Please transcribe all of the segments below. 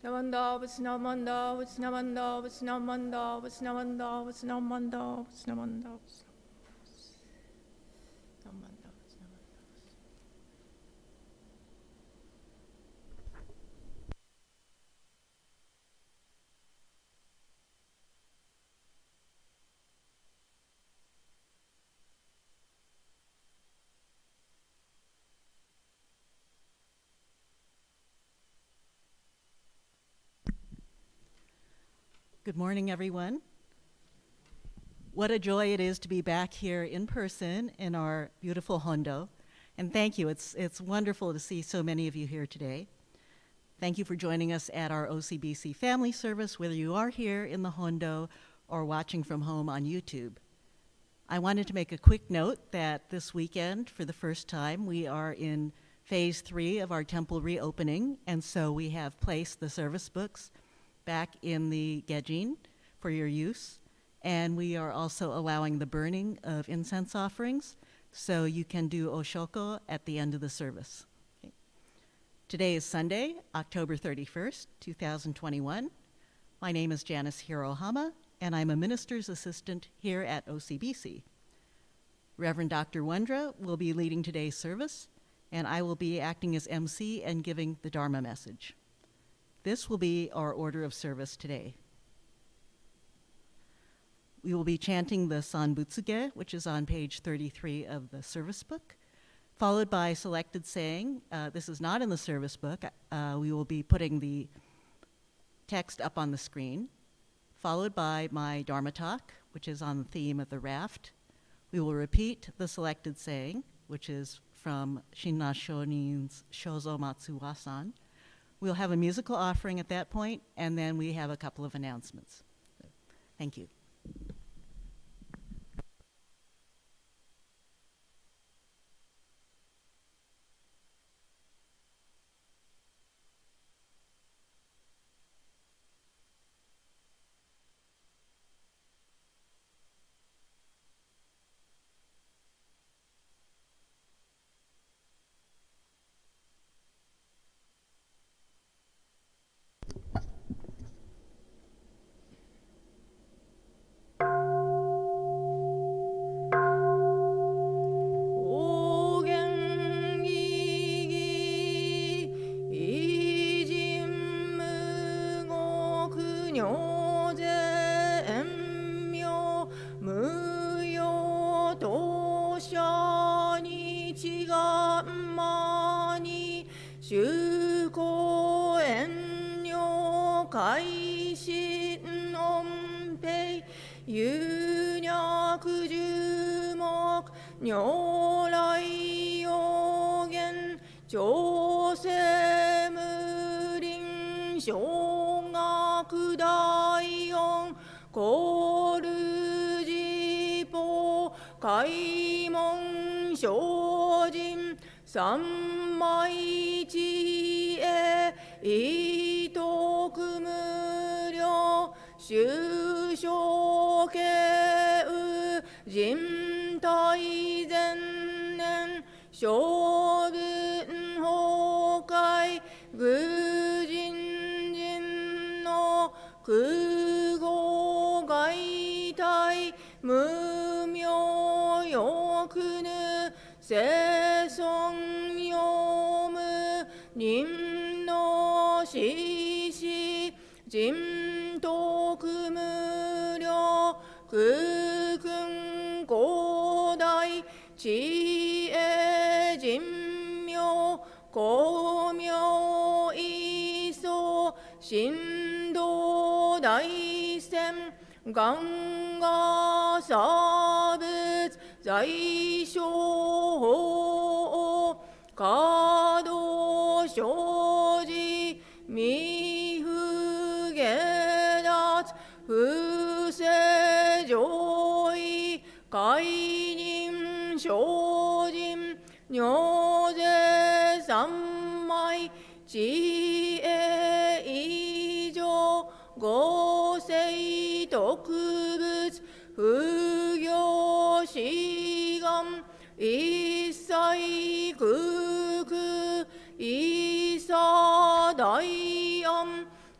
Namanda, Namanda, Namanda, Namanda, Namanda, Namanda, Namanda. Good morning, everyone. What a joy it is to be back here in person in our beautiful Hondo. And thank you. It's wonderful to see so many of you here today. Thank you for joining us at our OCBC family service, whether you are here in the Hondo or watching from home on YouTube. I wanted to make a quick note that this weekend, for the first time, we are in phase 3 of our temple reopening, and so we have placed the service books back in the Gejin for your use. And we are also allowing the burning of incense offerings, so you can do oshoko at the end of the service. Okay. Today is Sunday, October 31st, 2021. My name is Janice Hirohama, and I'm a minister's assistant here at OCBC. Reverend Dr. Wendra will be leading today's service, and I will be acting as MC and giving the Dharma message. This will be our order of service today. We will be chanting the Sanbutsuge, which is on page 33 of the service book, followed by selected saying. This is not in the service book. We will be putting the text up on the screen, followed by my Dharma talk, which is on the theme of the Raft. We will repeat the selected saying, which is from Shinna Shonin's Shozo Matsuwasan. We'll have a musical offering at that point, and then we have a couple of announcements. Thank you.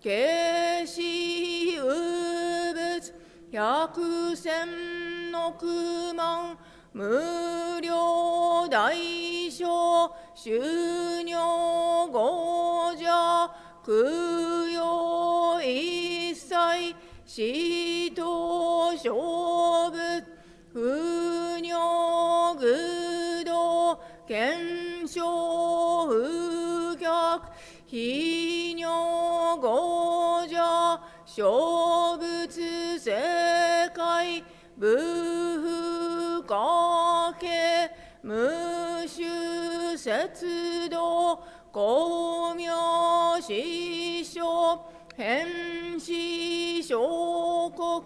下死有物百千億万無量大小収入五者供養一切死と勝負不尿愚道検証不逆非尿五者小仏世界無不可形無種節道光明師匠変死小国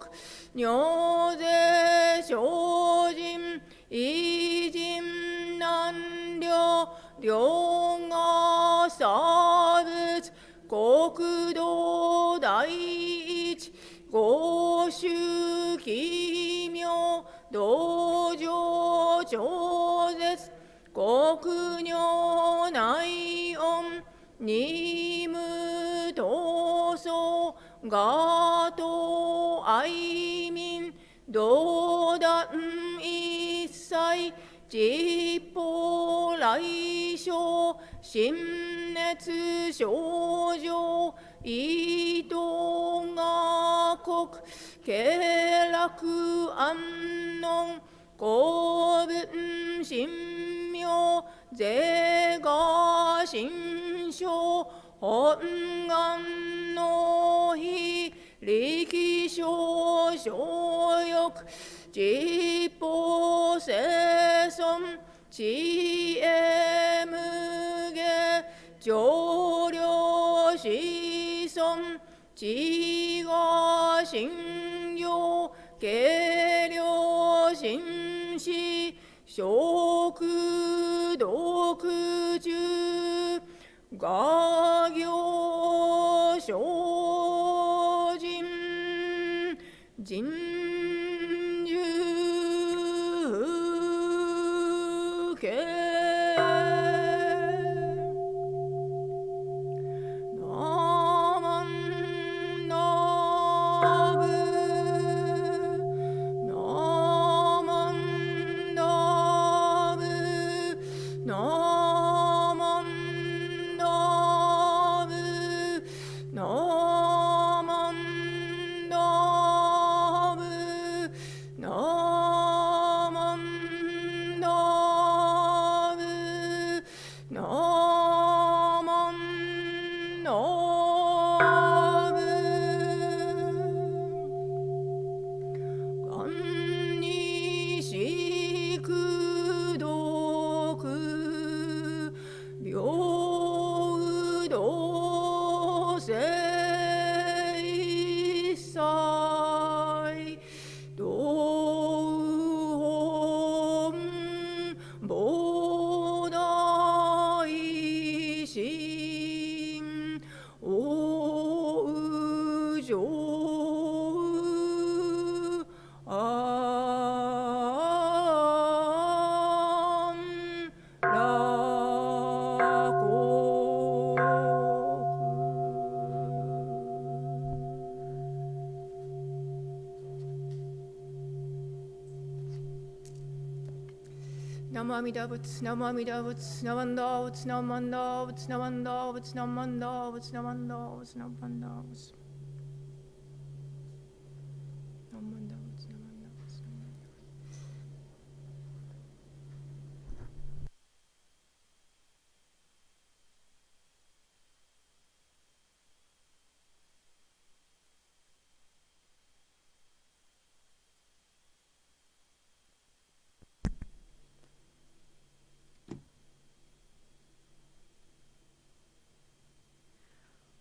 尿税精進偉人難量量が差別国土第一五種奇妙道場超絶国女内音二無闘争ガト愛民道断一切実法来生心熱症状異動が国経絡安穏公文神妙税が心象本願の非力小小欲実法生存知恵無下上量子孫知が信用計量心思食毒中画行精進人獣系Namo Amida Butsu, Namo Amida Butsu, Namanda Butsu, Namanda Butsu, Namanda Butsu, Namanda Butsu, Namanda Butsu, Namanda Butsu. Namanda Butsu, Namanda Butsu, Namanda Butsu.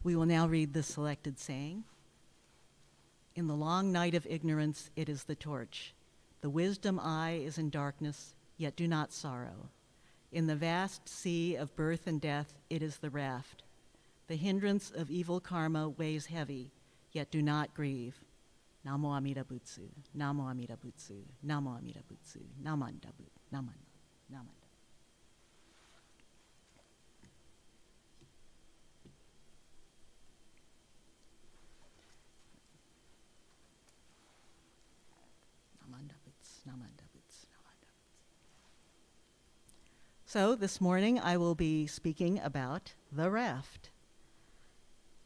We will now read the selected saying. In the long night of ignorance, it is the torch. The wisdom eye is in darkness, yet do not sorrow. In the vast sea of birth and death, it is the raft. The hindrance of evil karma weighs heavy, yet do not grieve. Namo Amida Butsu, Namo Amida Butsu, Namo Amida Butsu, Namanda Butsu, Namanda, Namanda. So this morning I will be speaking about the raft.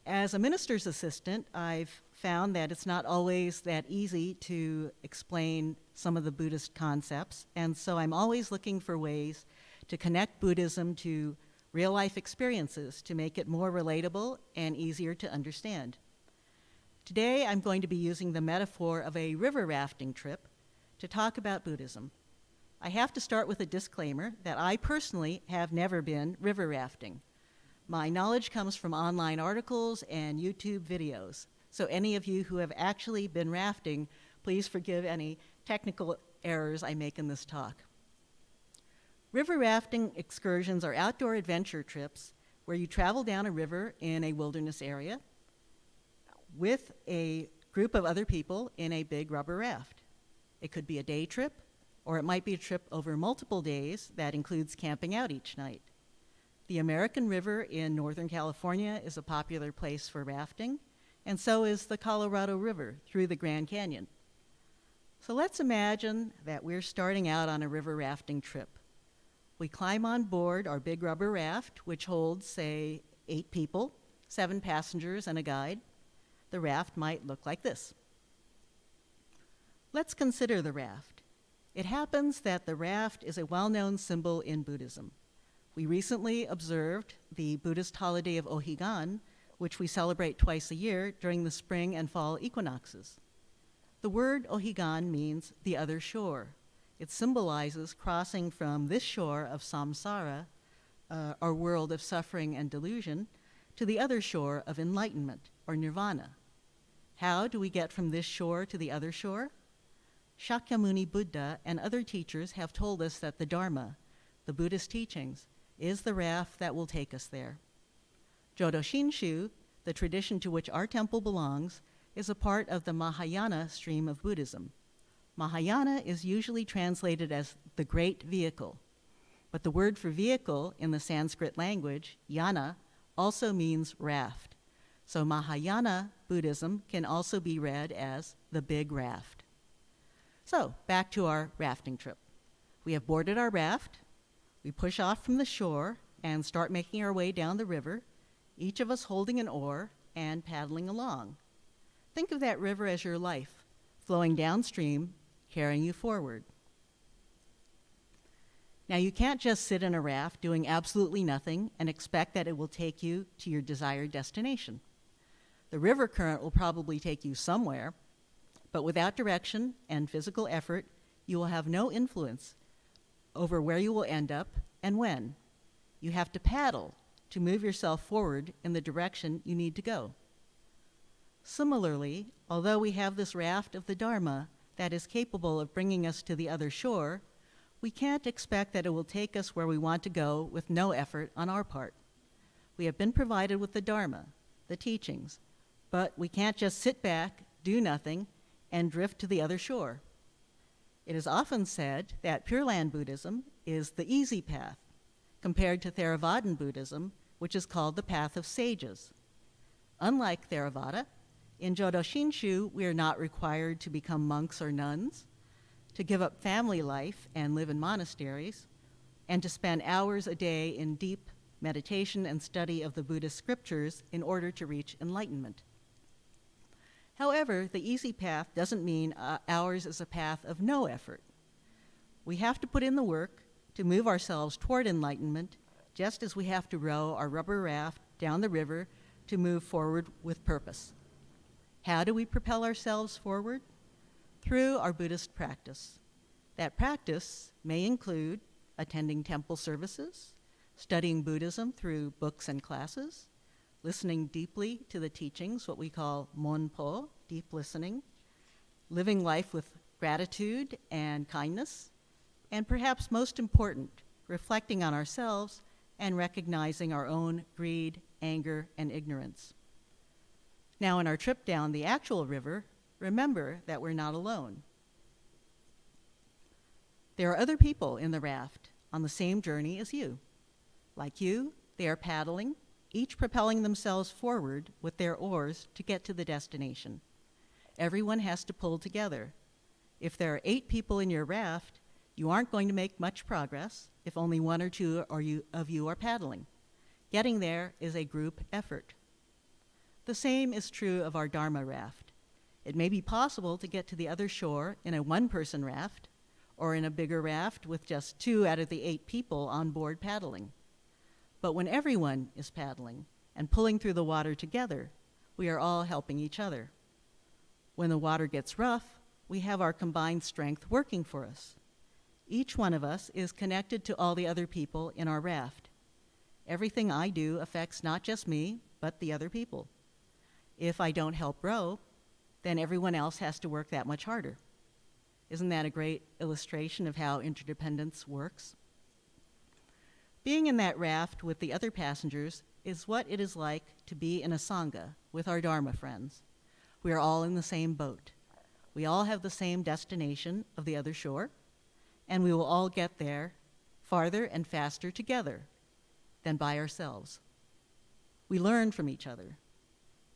As a minister's assistant, I've found that it's not always that easy to explain some of the Buddhist concepts, and so I'm always looking for ways to connect Buddhism to real-life experiences to make it more relatable and easier to understand. Today I'm going to be using the metaphor of a river rafting trip to talk about Buddhism. I have to start with a disclaimer that I personally have never been river rafting. My knowledge comes from online articles and YouTube videos, so any of you who have actually been rafting, please forgive any technical errors I make in this talk. River rafting excursions are outdoor adventure trips where you travel down a river in a wilderness area with a group of other people in a big rubber raft. It could be a day trip, or it might be a trip over multiple days that includes camping out each night. The American River in Northern California is a popular place for rafting, and so is the Colorado River through the Grand Canyon. So let's imagine that we're starting out on a river rafting trip. We climb on board our big rubber raft, which holds, say, 8 people, 7 passengers, and a guide. The raft might look like this. Let's consider the raft. It happens that the raft is a well-known symbol in Buddhism. We recently observed the Buddhist holiday of Ohigan, which we celebrate twice a year during the spring and fall equinoxes. The word Ohigan means the other shore. It symbolizes crossing from this shore of samsara, our world of suffering and delusion, to the other shore of enlightenment, or nirvana. How do we get from this shore to the other shore? Shakyamuni Buddha and other teachers have told us that the Dharma, the Buddhist teachings, is the raft that will take us there. Jodo Shinshu, the tradition to which our temple belongs, is a part of the Mahayana stream of Buddhism. Mahayana is usually translated as the great vehicle, but the word for vehicle in the Sanskrit language, yana, also means raft. So Mahayana Buddhism can also be read as the big raft. So back to our rafting trip. We have boarded our raft. We push off from the shore and start making our way down the river, each of us holding an oar and paddling along. Think of that river as your life, flowing downstream, carrying you forward. Now, you can't just sit in a raft doing absolutely nothing and expect that it will take you to your desired destination. The river current will probably take you somewhere, but without direction and physical effort, you will have no influence over where you will end up and when. You have to paddle to move yourself forward in the direction you need to go. Similarly, although we have this raft of the Dharma that is capable of bringing us to the other shore, we can't expect that it will take us where we want to go with no effort on our part. We have been provided with the Dharma, the teachings, but we can't just sit back, do nothing, and drift to the other shore. It is often said that Pure Land Buddhism is the easy path, compared to Theravadan Buddhism, which is called the path of sages. Unlike Theravada, in Jodo Shinshu, we are not required to become monks or nuns, to give up family life and live in monasteries, and to spend hours a day in deep meditation and study of the Buddhist scriptures in order to reach enlightenment. However, the easy path doesn't mean ours is a path of no effort. We have to put in the work to move ourselves toward enlightenment, just as we have to row our rubber raft down the river to move forward with purpose. How do we propel ourselves forward? Through our Buddhist practice. That practice may include attending temple services, studying Buddhism through books and classes, listening deeply to the teachings, what we call monpo, deep listening, living life with gratitude and kindness, and perhaps most important, reflecting on ourselves and recognizing our own greed, anger, and ignorance. Now, in our trip down the actual river, remember that we're not alone. There are other people in the raft on the same journey as you. Like you, they are paddling, each propelling themselves forward with their oars to get to the destination. Everyone has to pull together. If there are 8 people in your raft, You aren't going to make much progress if only one or two of you are paddling. Getting there is a group effort. The same is true of our Dharma raft. It may be possible to get to the other shore in a one-person raft or in a bigger raft with just 2 out of the 8 people on board paddling. But when everyone is paddling and pulling through the water together, we are all helping each other. When the water gets rough, we have our combined strength working for us. Each one of us is connected to all the other people in our raft. Everything I do affects not just me, but the other people. If I don't help row, then everyone else has to work that much harder. Isn't that a great illustration of how interdependence works? Being in that raft with the other passengers is what it is like to be in a sangha with our Dharma friends. We are all in the same boat. We all have the same destination of the other shore, and we will all get there farther and faster together than by ourselves. We learn from each other,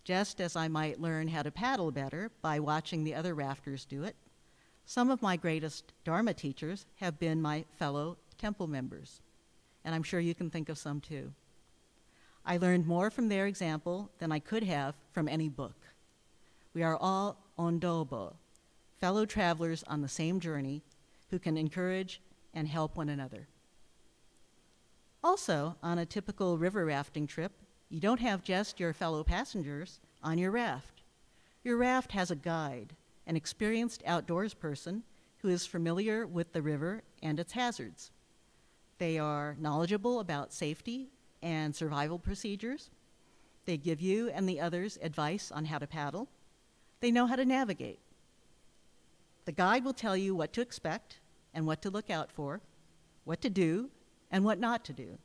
just as I might learn how to paddle better by watching the other rafters do it. Some of my greatest Dharma teachers have been my fellow temple members, and I'm sure you can think of some too. I learned more from their example than I could have from any book. We are all ondobo, fellow travelers on the same journey who can encourage and help one another. Also, on a typical river rafting trip, you don't have just your fellow passengers on your raft. Your raft has a guide, an experienced outdoors person who is familiar with the river and its hazards. They are knowledgeable about safety and survival procedures. They give you and the others advice on how to paddle. They know how to navigate. The guide will tell you what to expect and what to look out for, what to do and what not to do.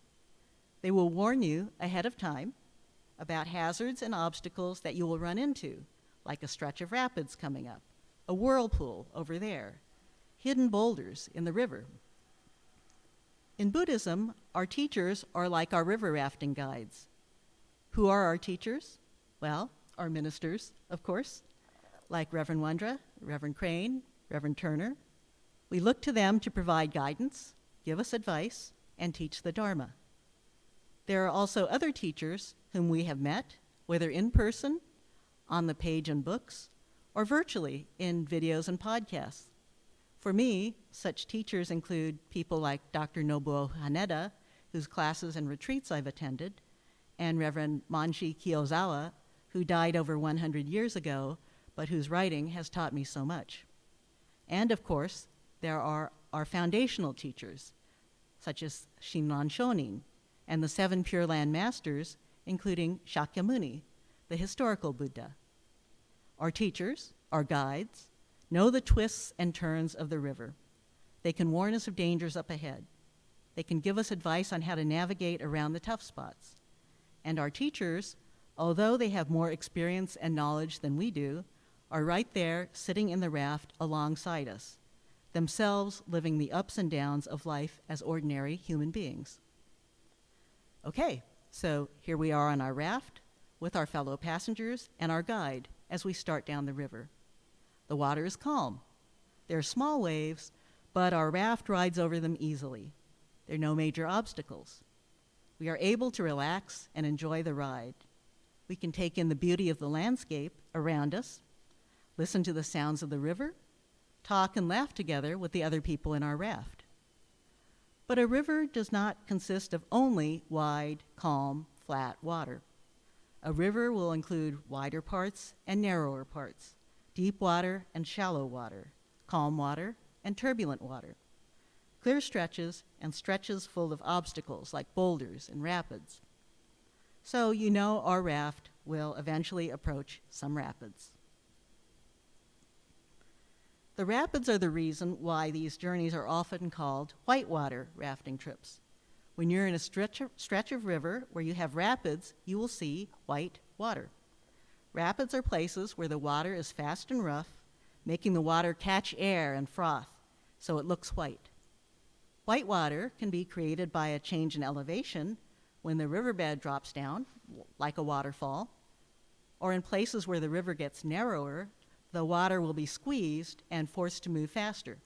They will warn you ahead of time about hazards and obstacles that you will run into, like a stretch of rapids coming up, a whirlpool over there, hidden boulders in the river. In Buddhism, our teachers are like our river rafting guides. Who are our teachers? Well, our ministers, of course, like Reverend Wondra, Reverend Crane, Reverend Turner. We look to them to provide guidance, give us advice, and teach the Dharma. There are also other teachers whom we have met, whether in person, on the page in books, or virtually in videos and podcasts. For me, such teachers include people like Dr. Nobuo Haneda, whose classes and retreats I've attended, and Reverend Manshi Kiyozawa, who died over 100 years ago, but whose writing has taught me so much. And of course, there are our foundational teachers, such as Shinran Shonin, and the 7 Pure Land Masters, including Shakyamuni, the historical Buddha. Our teachers, our guides, know the twists and turns of the river. They can warn us of dangers up ahead. They can give us advice on how to navigate around the tough spots. And our teachers, although they have more experience and knowledge than we do, are right there sitting in the raft alongside us, themselves living the ups and downs of life as ordinary human beings. Okay, so here we are on our raft with our fellow passengers and our guide as we start down the river. The water is calm. There are small waves, but our raft rides over them easily. There are no major obstacles. We are able to relax and enjoy the ride. We can take in the beauty of the landscape around us, listen to the sounds of the river, talk and laugh together with the other people in our raft. But a river does not consist of only wide, calm, flat water. A river will include wider parts and narrower parts, deep water and shallow water, calm water and turbulent water, clear stretches and stretches full of obstacles like boulders and rapids. So you know our raft will eventually approach some rapids. The rapids are the reason why these journeys are often called whitewater rafting trips. When you're in a stretch of river where you have rapids, you will see white water. Rapids are places where the water is fast and rough, making the water catch air and froth, so it looks white. White water can be created by a change in elevation when the riverbed drops down, like a waterfall, or in places where the river gets narrower, the water will be squeezed and forced to move faster.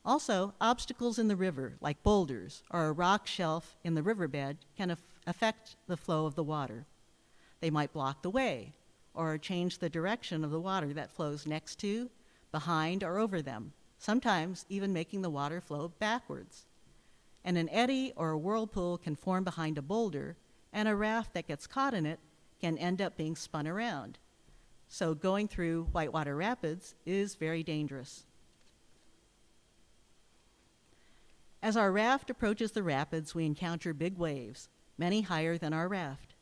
Also, obstacles in the river, like boulders or a rock shelf in the riverbed, can affect the flow of the water. They might block the way or change the direction of the water that flows next to, behind, or over them, sometimes even making the water flow backwards. And an eddy or a whirlpool can form behind a boulder, and a raft that gets caught in it can end up being spun around. So going through whitewater rapids is very dangerous. As our raft approaches the rapids, we encounter big waves, many higher than our raft.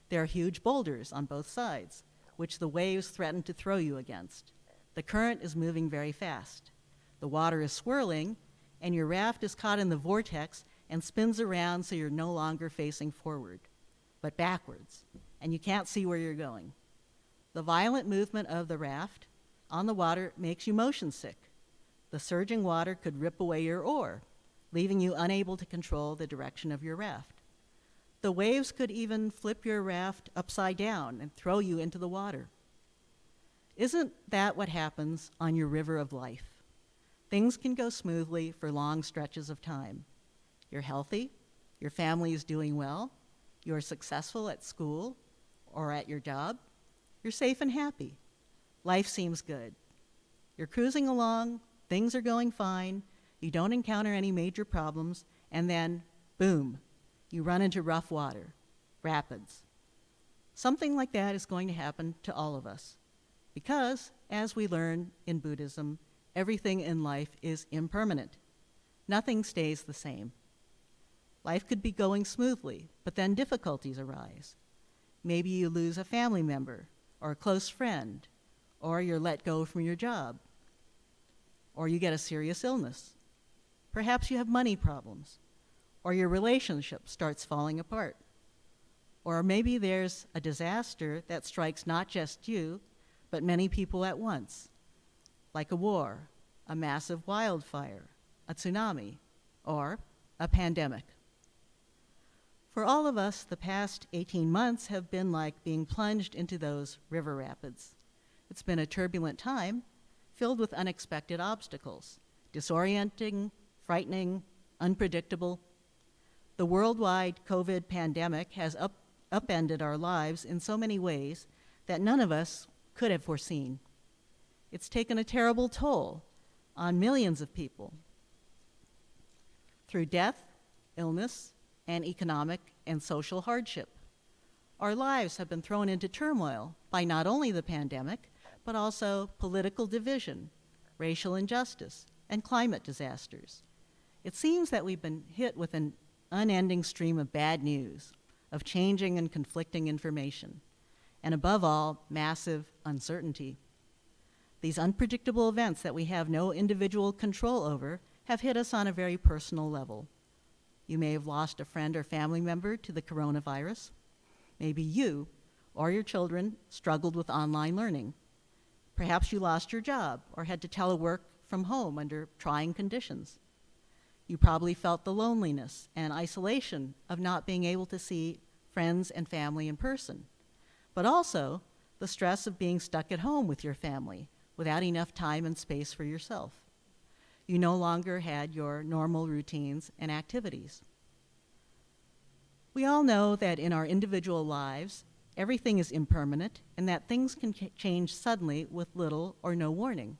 There are huge boulders on both sides, which the waves threaten to throw you against. The current is moving very fast. The water is swirling, and your raft is caught in the vortex and spins around so you're no longer facing forward, but backwards, and you can't see where you're going. The violent movement of the raft on the water makes you motion sick. The surging water could rip away your oar, leaving you unable to control the direction of your raft. The waves could even flip your raft upside down and throw you into the water. Isn't that what happens on your river of life? Things can go smoothly for long stretches of time. You're healthy, your family is doing well, you're successful at school or at your job, you're safe and happy. Life seems good. You're cruising along, things are going fine, you don't encounter any major problems, and then, boom, you run into rough water, rapids. Something like that is going to happen to all of us because, as we learn in Buddhism, everything in life is impermanent. Nothing stays the same. Life could be going smoothly, but then difficulties arise. Maybe you lose a family member or a close friend, or you're let go from your job, or you get a serious illness. Perhaps you have money problems, or your relationship starts falling apart. Or maybe there's a disaster that strikes not just you, but many people at once, like a war, a massive wildfire, a tsunami, or a pandemic. For all of us, the past 18 months have been like being plunged into those river rapids. It's been a turbulent time, filled with unexpected obstacles, disorienting, frightening, unpredictable. The worldwide COVID pandemic has upended our lives in so many ways that none of us could have foreseen. It's taken a terrible toll on millions of people through death, illness, and economic and social hardship. Our lives have been thrown into turmoil by not only the pandemic, but also political division, racial injustice, and climate disasters. It seems that we've been hit with an unending stream of bad news, of changing and conflicting information, and above all, massive uncertainty. These unpredictable events that we have no individual control over have hit us on a very personal level. You may have lost a friend or family member to the coronavirus. Maybe you or your children struggled with online learning. Perhaps you lost your job or had to telework from home under trying conditions. You probably felt the loneliness and isolation of not being able to see friends and family in person, but also the stress of being stuck at home with your family without enough time and space for yourself. You no longer had your normal routines and activities. We all know that in our individual lives, everything is impermanent and that things can change suddenly with little or no warning.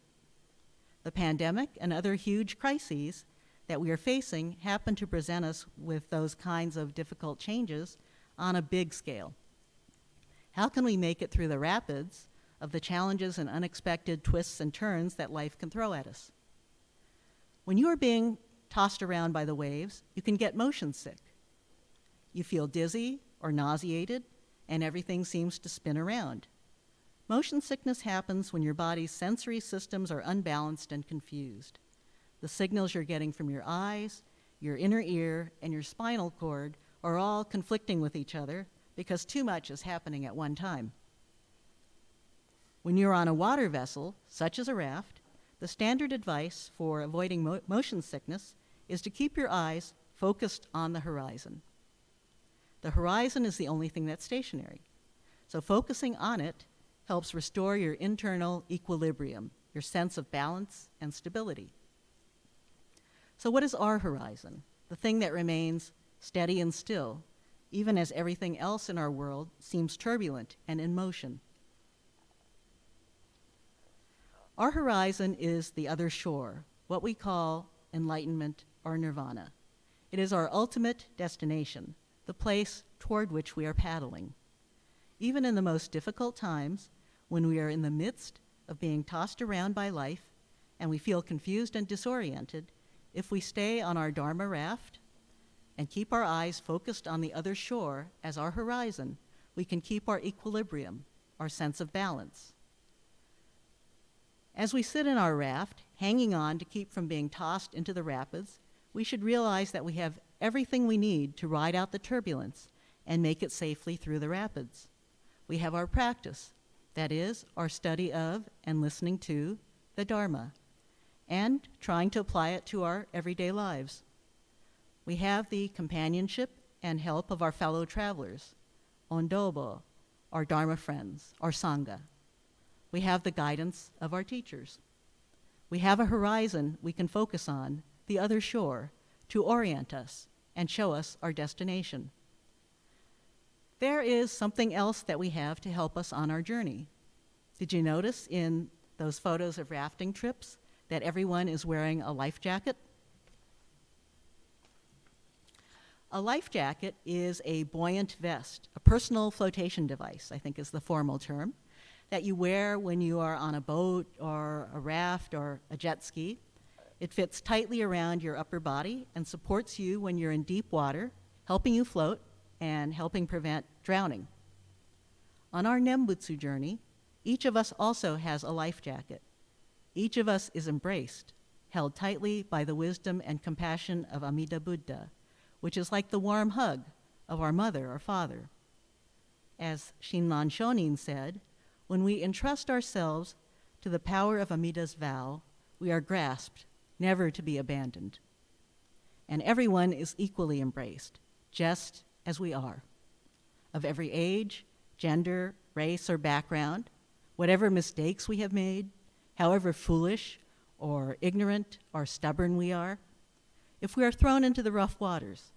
The pandemic and other huge crises that we are facing happen to present us with those kinds of difficult changes on a big scale. How can we make it through the rapids of the challenges and unexpected twists and turns that life can throw at us? When you are being tossed around by the waves, you can get motion sick. You feel dizzy or nauseated, and everything seems to spin around. Motion sickness happens when your body's sensory systems are unbalanced and confused. The signals you're getting from your eyes, your inner ear, and your spinal cord are all conflicting with each other because too much is happening at one time. When you're on a water vessel, such as a raft, the standard advice for avoiding motion sickness is to keep your eyes focused on the horizon. The horizon is the only thing that's stationary. So focusing on it helps restore your internal equilibrium, your sense of balance and stability. So what is our horizon? The thing that remains steady and still, even as everything else in our world seems turbulent and in motion. Our horizon is the other shore, what we call enlightenment or nirvana. It is our ultimate destination, the place toward which we are paddling. Even in the most difficult times, when we are in the midst of being tossed around by life and we feel confused and disoriented, if we stay on our Dharma raft and keep our eyes focused on the other shore as our horizon, we can keep our equilibrium, our sense of balance. As we sit in our raft, hanging on to keep from being tossed into the rapids, we should realize that we have everything we need to ride out the turbulence and make it safely through the rapids. We have our practice, that is, our study of and listening to the Dharma, and trying to apply it to our everyday lives. We have the companionship and help of our fellow travelers, Ondobo, our Dharma friends, our Sangha. We have the guidance of our teachers. We have a horizon we can focus on, the other shore, to orient us and show us our destination. There is something else that we have to help us on our journey. Did you notice in those photos of rafting trips that everyone is wearing a life jacket? A life jacket is a buoyant vest, a personal flotation device, I think is the formal term, that you wear when you are on a boat or a raft or a jet ski. It fits tightly around your upper body and supports you when you're in deep water, helping you float and helping prevent drowning. On our Nembutsu journey, each of us also has a life jacket. Each of us is embraced, held tightly by the wisdom and compassion of Amida Buddha, which is like the warm hug of our mother or father. As Shin Shonin said, when we entrust ourselves to the power of Amida's vow, we are grasped, never to be abandoned. And everyone is equally embraced, just as we are. Of every age, gender, race, or background, whatever mistakes we have made, however foolish or ignorant or stubborn we are, if we are thrown into the rough waters,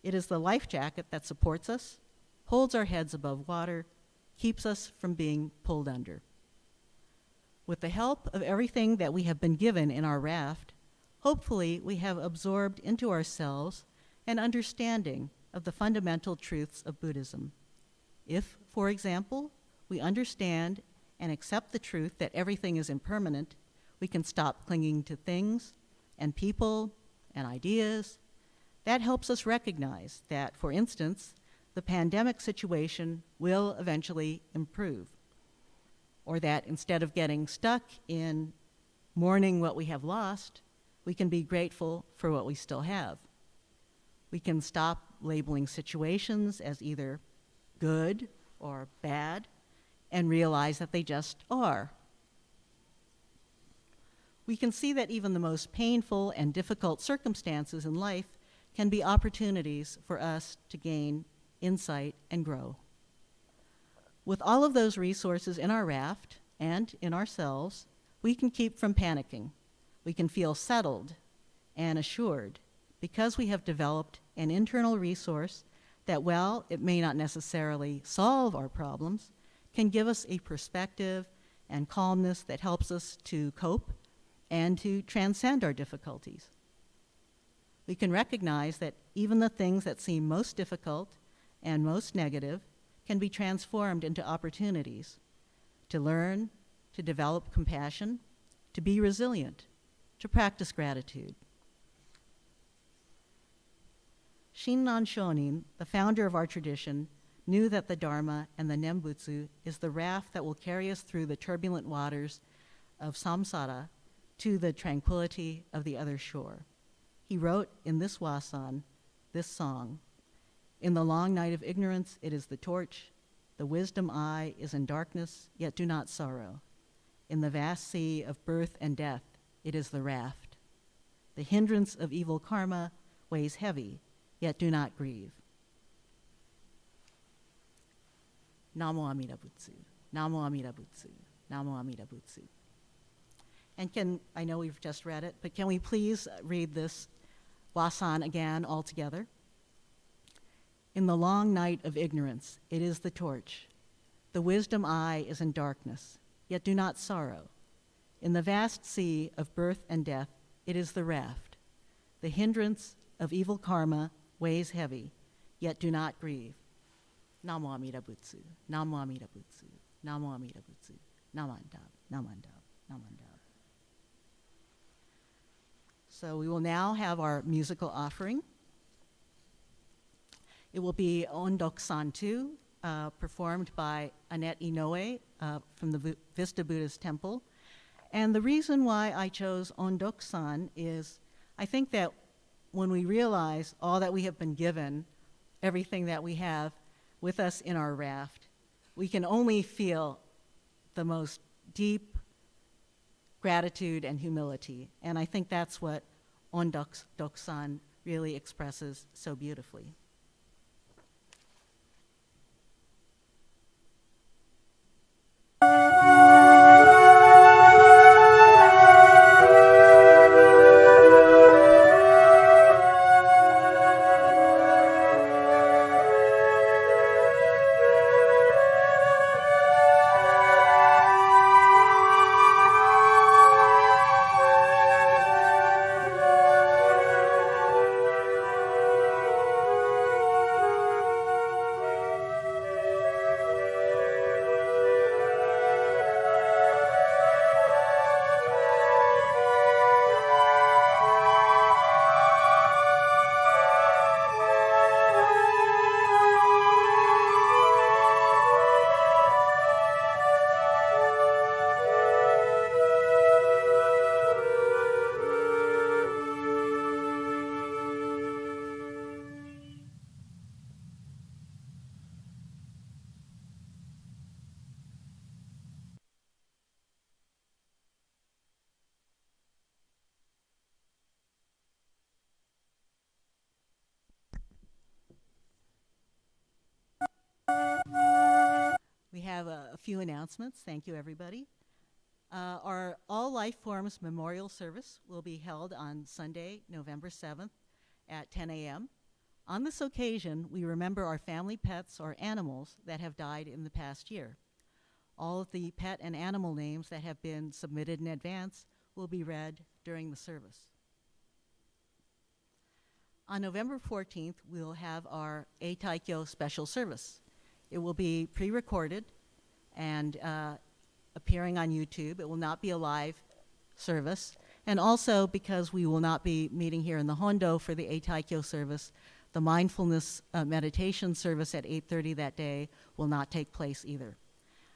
it is the life jacket that supports us, holds our heads above water, keeps us from being pulled under. With the help of everything that we have been given in our raft, hopefully we have absorbed into ourselves an understanding of the fundamental truths of Buddhism. If, for example, we understand and accept the truth that everything is impermanent, we can stop clinging to things and people and ideas. That helps us recognize that, for instance, the pandemic situation will eventually improve, or that instead of getting stuck in mourning what we have lost, we can be grateful for what we still have. We can stop labeling situations as either good or bad and realize that they just are. We can see that even the most painful and difficult circumstances in life can be opportunities for us to gain insight and grow. With all of those resources in our raft and in ourselves, we can keep from panicking. We can feel settled and assured because we have developed an internal resource that, while it may not necessarily solve our problems, can give us a perspective and calmness that helps us to cope and to transcend our difficulties. We can recognize that even the things that seem most difficult and most negative can be transformed into opportunities to learn, to develop compassion, to be resilient, to practice gratitude. Shin Shonin, the founder of our tradition, knew that the Dharma and the Nembutsu is the raft that will carry us through the turbulent waters of samsara to the tranquility of the other shore. He wrote in this wasan, this song, "In the long night of ignorance, it is the torch. The wisdom eye is in darkness, yet do not sorrow. In the vast sea of birth and death, it is the raft. The hindrance of evil karma weighs heavy, yet do not grieve." Namo Amida Butsu, Namo Amida Butsu, Namo Amida Butsu. And I know we've just read it, but can we please read this wasan again all together? In the long night of ignorance, it is the torch. The wisdom eye is in darkness, yet do not sorrow. In the vast sea of birth and death, it is the raft. The hindrance of evil karma weighs heavy, yet do not grieve. Namo Amida Butsu, Namo Amida Butsu, Namo Amida Butsu, Namandab, Namandab, Namandab. So we will now have our musical offering. It will be Ondok-san 2, performed by Annette Inoue from the Vista Buddhist Temple. And the reason why I chose Ondok-san is I think that when we realize all that we have been given, everything that we have with us in our raft, we can only feel the most deep gratitude and humility. And I think that's what Ondok-san really expresses so beautifully. We have a few announcements. Thank you, everybody. Our All Life Forms Memorial Service will be held on Sunday, November 7th at 10 a.m. On this occasion, we remember our family pets or animals that have died in the past year. All of the pet and animal names that have been submitted in advance will be read during the service. On November 14th, we'll have our Eitaikyo special service. It will be pre-recorded and appearing on YouTube. It will not be a live service. And also, because we will not be meeting here in the Hondo for the Eitaikyo service, the mindfulness meditation service at 8:30 that day will not take place either.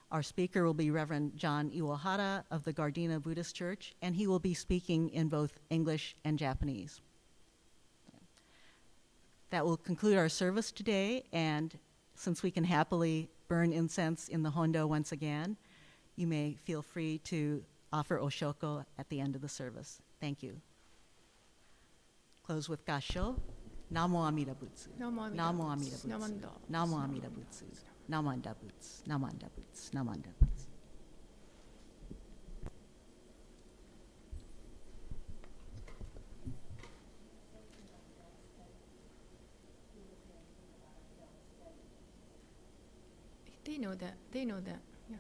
Our speaker will be Reverend John Iwahara of the Gardena Buddhist Church, and he will be speaking in both English and Japanese. That will conclude our service today, and since we can happily burn incense in the Hondo once again, you may feel free to offer oshoko at the end of the service. Thank you. Close with Gassho. Namo Amida Butsu. Namo Amida Butsu. Namo Amida Butsu. Namanda Butsu. Namanda Butsu. Namanda Butsu. They know that. They know that. Yeah.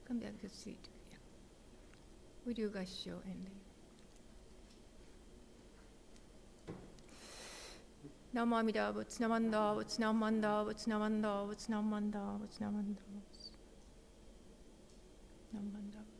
Come back to the seat. Yeah. We do Gassho and Namo Amida Butsu. Namanda Butsu. Namanda Butsu. Namanda Butsu. Namanda Butsu. Namanda Butsu. Namanda Butsu.